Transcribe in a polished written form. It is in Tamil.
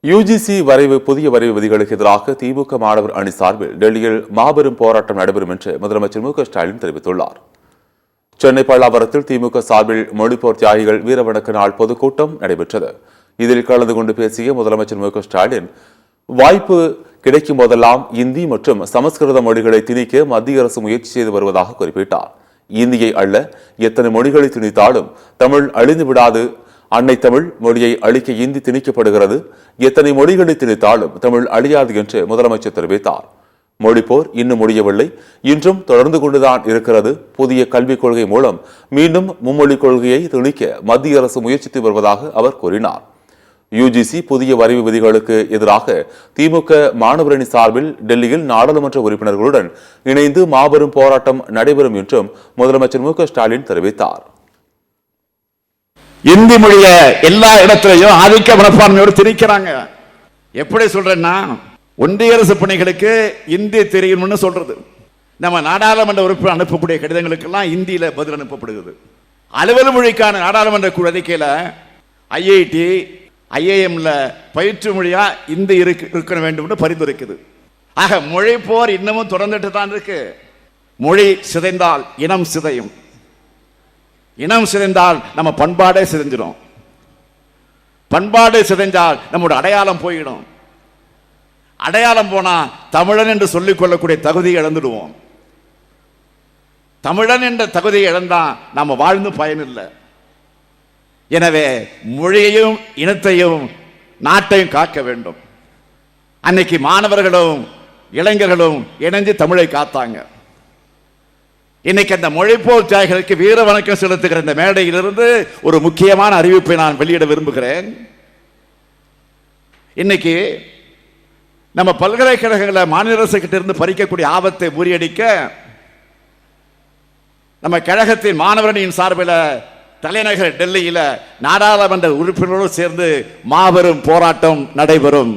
யுஜிசி புதிய வரைவு விதிகளுக்கு எதிராக திமுக மாணவர் அணி சார்பில் டெல்லியில் மாபெரும் போராட்டம் நடைபெறும் என்று முதலமைச்சர் மு க ஸ்டாலின் தெரிவித்துள்ளார். சென்னை பல்லாவரத்தில் திமுக சார்பில் மொழிப்போர் தியாகிகள் வீரவணக்க நாள் பொதுக்கூட்டம் நடைபெற்றது. இதில் கலந்து கொண்டு பேசிய முதலமைச்சர் மு க ஸ்டாலின், வாய்ப்பு கிடைக்கும் போதெல்லாம் இந்தி மற்றும் சமஸ்கிருத மொழிகளை திணிக்க மத்திய அரசு முயற்சி செய்து வருவதாக குறிப்பிட்டார். இந்தியை அல்ல, எத்தனை மொழிகளை திணித்தாலும் தமிழ் அழிந்து விடாது. அன்னை தமிழ் மொழியை அழிக்க இந்தி திணிக்கப்படுகிறது. எத்தனை மொழிகளை திணித்தாலும் தமிழ் அழியாது என்று முதலமைச்சர் தெரிவித்தார். மொழிப்போர் இன்னும் முடியவில்லை, இன்றும் தொடர்ந்து கொண்டுதான் இருக்கிறது. புதிய கல்விக் கொள்கை மூலம் மீண்டும் மும்மொழிக் கொள்கையை திணிக்க மத்திய அரசு முயற்சித்து வருவதாக அவர் கூறினார். யுஜிசி புதிய வரைவு விதிகளுக்கு எதிராக திமுக மாணவரணி சார்பில் டெல்லியில் நாடாளுமன்ற உறுப்பினர்களுடன் இணைந்து மாபெரும் போராட்டம் நடைபெறும் என்றும் முதலமைச்சர் மு க ஸ்டாலின் தெரிவித்தார். இந்தி மொழிய எல்லா இடத்திலையும் ஆதிக்க மனப்பான்மையோடு திணிக்கிறாங்க. எப்படி சொல்றேன்னா, ஒன்றிய அரசு பணிகளுக்கு இந்தி தெரியும்னு சொல்றது. நம்ம நாடாளுமன்ற உறுப்பினர் அனுப்பக்கூடிய கடிதங்களுக்கெல்லாம் இந்தியில பதில் அனுப்பப்படுகிறது. அலுவல் மொழிக்கான நாடாளுமன்ற குழு அறிக்கையில ஐஐடி ஐஏஎம்ல பயிற்று மொழியா இந்தி இருக்க வேண்டும் பரிந்துரைக்குது. ஆக மொழி போர் இன்னமும் தொடர்ந்துட்டு தான் இருக்கு. மொழி சிதைந்தால் இனம் சிதையும். இனம் சிதைந்தால் நம்ம பண்பாடே சிதைஞ்சிடும். பண்பாடு சிதைஞ்சால் நம்முடைய அடையாளம் போயிடும். அடையாளம் போனா தமிழன் என்று சொல்லிக் கொள்ளக்கூடிய தகுதியை இழந்துடுவோம். தமிழன் என்ற தகுதியை இழந்தா நாம வாழ்ந்து பயனில்லை. எனவே மொழியையும் இனத்தையும் நாட்டையும் காக்க வேண்டும். அன்னைக்கு மாணவர்களும் இளைஞர்களும் இணைந்து தமிழை காத்தாங்க. இன்னைக்கு அந்த மொழிப்போர் தியாகிகளுக்கு வீர வணக்கம் செலுத்துகிற இந்த மேடையிலிருந்து ஒரு முக்கியமான அறிவிப்பை நான் வெளியிட விரும்புகிறேன். இன்னைக்கு நம்ம பல்கலைக்கழகங்களை மாநில அரசு கிட்ட இருந்து பறிக்கக்கூடிய ஆபத்தை முறியடிக்க நம்ம கழகத்தின் மாணவரணியின் சார்பில் தலைநகர் டெல்லியில நாடாளுமன்ற உறுப்பினரோடு சேர்ந்து மாபெரும் போராட்டம் நடைபெறும்.